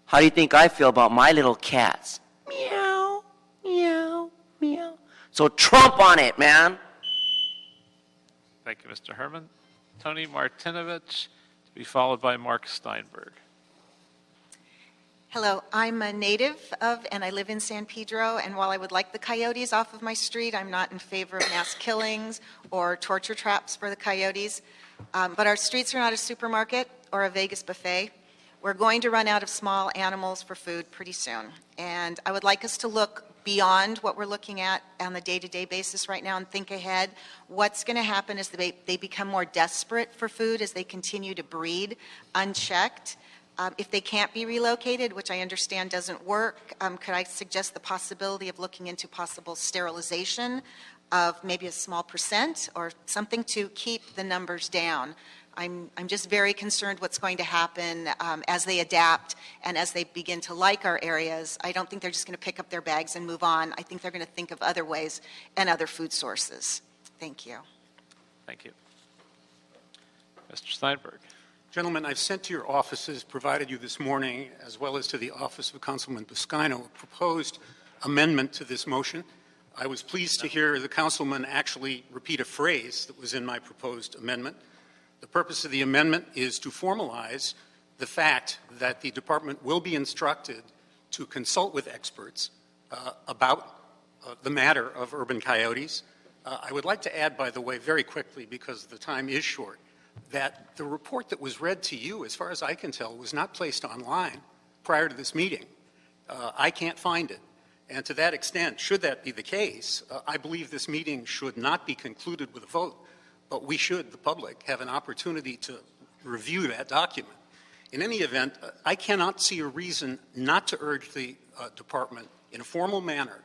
How do you think I feel about my little cats? Meow, meow, meow. So Trump on it, man. Thank you, Mr. Herman. Tony Martinovich, to be followed by Mark Steinberg. Hello, I'm a native of, and I live in San Pedro, and while I would like the coyotes off of my street, I'm not in favor of mass killings or torture traps for the coyotes. But our streets are not a supermarket or a Vegas buffet. We're going to run out of small animals for food pretty soon. And I would like us to look beyond what we're looking at on the day-to-day basis right now and think ahead. What's going to happen is they become more desperate for food as they continue to breed unchecked. If they can't be relocated, which I understand doesn't work, could I suggest the possibility of looking into possible sterilization of maybe a small percent or something to keep the numbers down? I'm just very concerned what's going to happen as they adapt and as they begin to like our areas. I don't think they're just going to pick up their bags and move on. I think they're going to think of other ways and other food sources. Thank you. Thank you. Mr. Steinberg. Gentlemen, I've sent to your offices, provided you this morning, as well as to the office of Councilman Buscaino, a proposed amendment to this motion. I was pleased to hear the councilman actually repeat a phrase that was in my proposed amendment. The purpose of the amendment is to formalize the fact that the department will be instructed to consult with experts about the matter of urban coyotes. I would like to add, by the way, very quickly, because the time is short, that the report that was read to you, as far as I can tell, was not placed online prior to this meeting. I can't find it. And to that extent, should that be the case, I believe this meeting should not be concluded with a vote, but we should, the public, have an opportunity to review that document. In any event, I cannot see a reason not to urge the department in a formal manner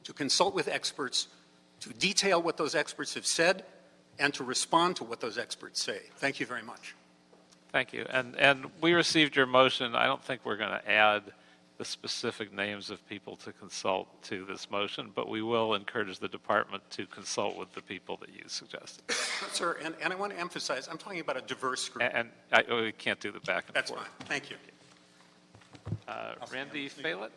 to consult with experts, to detail what those experts have said, and to respond to what those experts say. Thank you very much. Thank you. And we received your motion. I don't think we're going to add the specific names of people to consult to this motion, but we will encourage the department to consult with the people that you suggested. Sir, and I want to emphasize, I'm talking about a diverse group. And we can't do the back and That's forth. fine. Thank you. Randy Falic?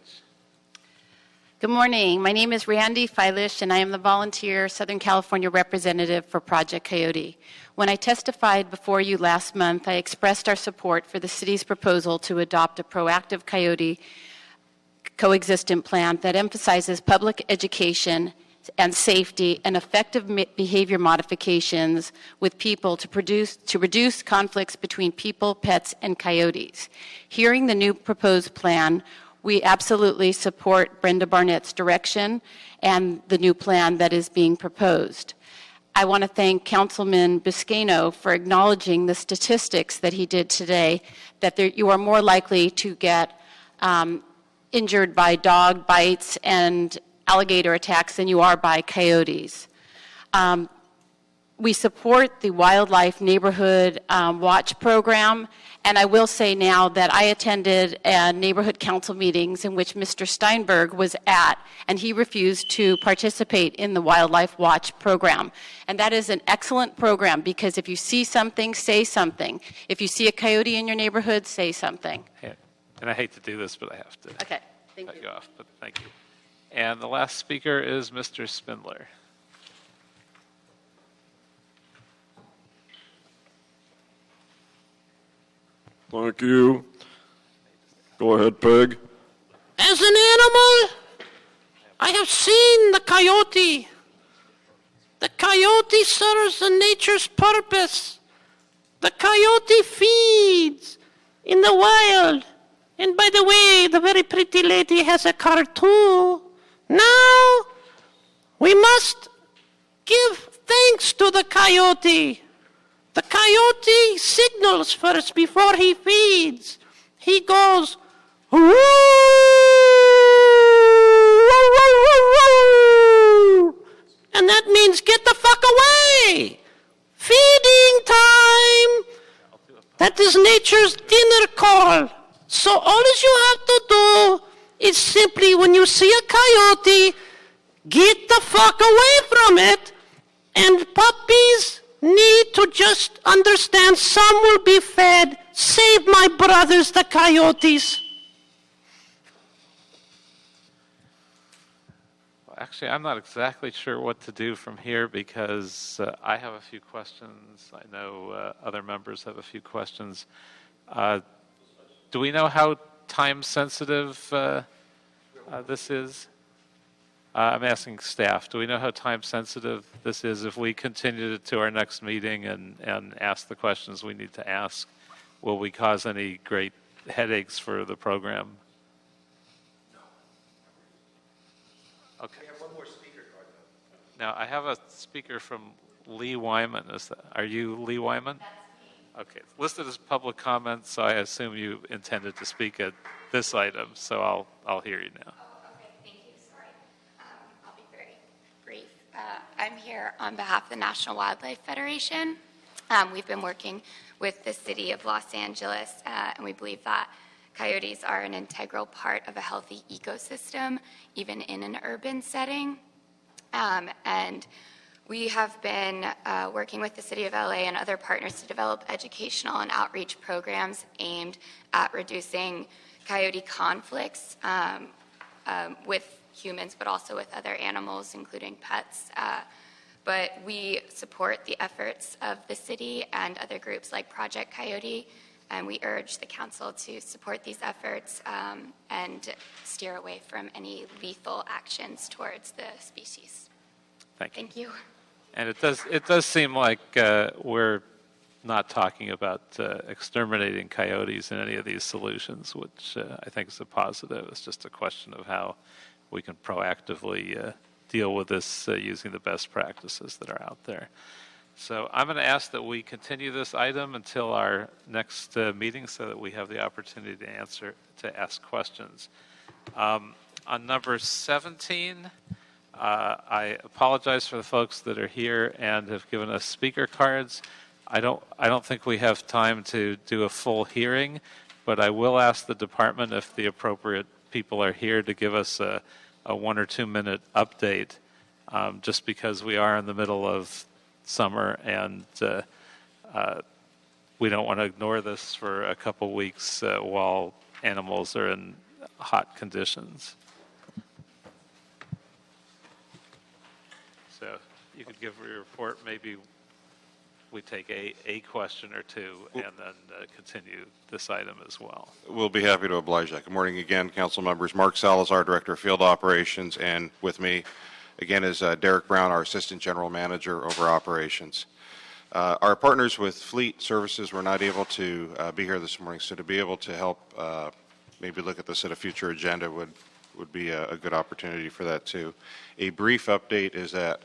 Good morning. My name is Randy Filish, and I am the volunteer Southern California representative for Project Coyote. When I testified before you last month, I expressed our support for the city's proposal to adopt a proactive coyote coexistent plan that emphasizes public education and safety and effective behavior modifications with people to reduce conflicts between people, pets, and coyotes. Hearing the new proposed plan, we absolutely support Brenda Barnett's direction and the new plan that is being proposed. I want to thank Councilman Buscaino for acknowledging the statistics that he did today, that you are more likely to get injured by dog bites and alligator attacks than you are by coyotes. We support the Wildlife Neighborhood Watch Program, and I will say now that I attended neighborhood council meetings in which Mr. Steinberg was at, and he refused to participate in the Wildlife Watch Program. And that is an excellent program because if you see something, say something. If you see a coyote in your neighborhood, say something. And I hate to do this, but I have to Okay, thank cut you. you off, but thank you. And the last speaker is Mr. Spindler. Thank you. Go ahead, Peg. As an animal, I have seen the coyote. The coyote serves a nature's purpose. The coyote feeds in the wild. And by the way, the very pretty lady has a car too. Now, we must give thanks to the coyote. The coyote signals first before he feeds. He goes, woo, woo, woo, and that means get the fuck away. Feeding time. That is nature's dinner call. So all you have to do is simply when you see a coyote, get the fuck away from it. And puppies need to just understand some will be fed. Save my brothers, the coyotes. Well, actually, I'm not exactly sure what to do from here because I have a few questions. I know other members have a few questions. Do we know how time sensitive this is? I'm asking staff, do we know how time sensitive this is? If we continue it to our next meeting and ask the questions we need to ask, will we cause any great headaches for the program? Okay. We have one more speaker card. Now, I have a speaker from Lee Wyman. Are you Lee Wyman? That's me. Okay. It's listed as public comment, so I assume you intended to speak at this item, so I'll hear you now. I'm here on behalf of the National Wildlife Federation. We've been working with the city of Los Angeles, and we believe that coyotes are an integral part of a healthy ecosystem, even in an urban setting. And we have been working with the city of LA and other partners to develop educational and outreach programs aimed at reducing coyote conflicts with humans, but also with other animals, including pets. But we support the efforts of the city and other groups like Project Coyote, and we urge the council to support these efforts and steer away from any lethal actions towards the species. Thank you. Thank you. And it does seem like we're not talking about exterminating coyotes in any of these solutions, which I think is a positive. It's just a question of how we can proactively deal with this using the best practices that are out there. So I'm going to ask that we continue this item until our next meeting so that we have the opportunity to ask questions. On number 17, I apologize for the folks that are here and have given us speaker cards. I don't think we have time to do a full hearing, but I will ask the department if the appropriate people are here to give us a 1 or 2 minute update, just because we are in the middle of summer and we don't want to ignore this for a couple weeks while animals are in hot conditions. So you could give your report. Maybe we take a question or two and then continue this item as well. We'll be happy to oblige that. Good morning again, council members. Mark Salazar, Director of Field Operations, and with me again is Derek Brown, our Assistant General Manager over Operations. Our partners with Fleet Services were not able to be here this morning, so to be able to help maybe look at this at a future agenda would be a good opportunity for that too. A brief update is that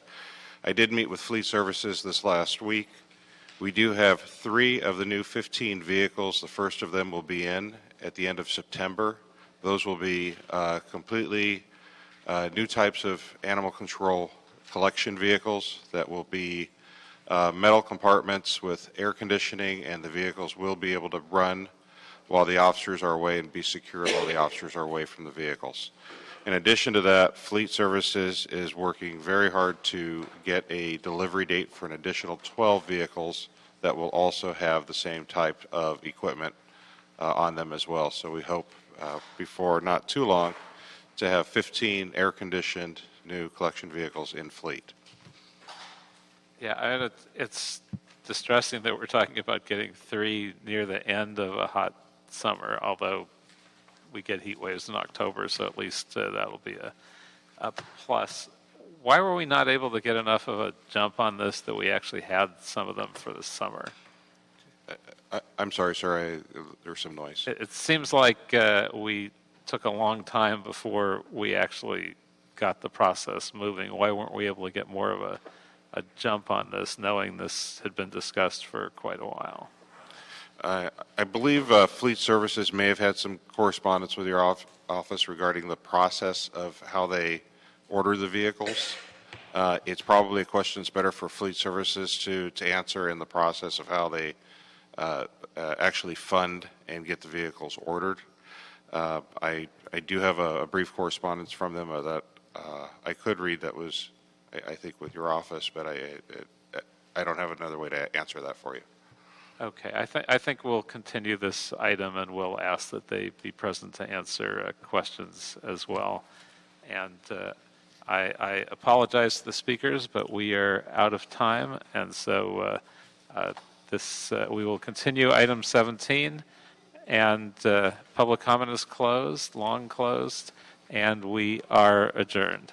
I did meet with Fleet Services this last week. We do have 3 of the new 15 vehicles. The first of them will be in at the end of September. Those will be completely new types of animal control collection vehicles that will be metal compartments with air conditioning, and the vehicles will be able to run while the officers are away and be secure while the officers are away from the vehicles. In addition to that, Fleet Services is working very hard to get a delivery date for an additional 12 vehicles that will also have the same type of equipment on them as well. So we hope before not too long to have 15 air-conditioned new collection vehicles in fleet. Yeah, it's distressing that we're talking about getting 3 near the end of a hot summer, although we get heat waves in October, so at least that'll be a plus. Why were we not able to get enough of a jump on this that we actually had some of them for the summer? I'm sorry, sir, there was some noise. It seems like we took a long time before we actually got the process moving. Why weren't we able to get more of a jump on this, knowing this had been discussed for quite a while? I believe Fleet Services may have had some correspondence with your office regarding the process of how they order the vehicles. It's probably a question that's better for Fleet Services to answer in the process of how they actually fund and get the vehicles ordered. I do have a brief correspondence from them that I could read that was, I think, with your office, but I don't have another way to answer that for you. Okay, I think we'll continue this item and we'll ask that they be present to answer questions as well. And I apologize to the speakers, but we are out of time, and so we will continue item 17, and public comment is closed, long closed, and we are adjourned.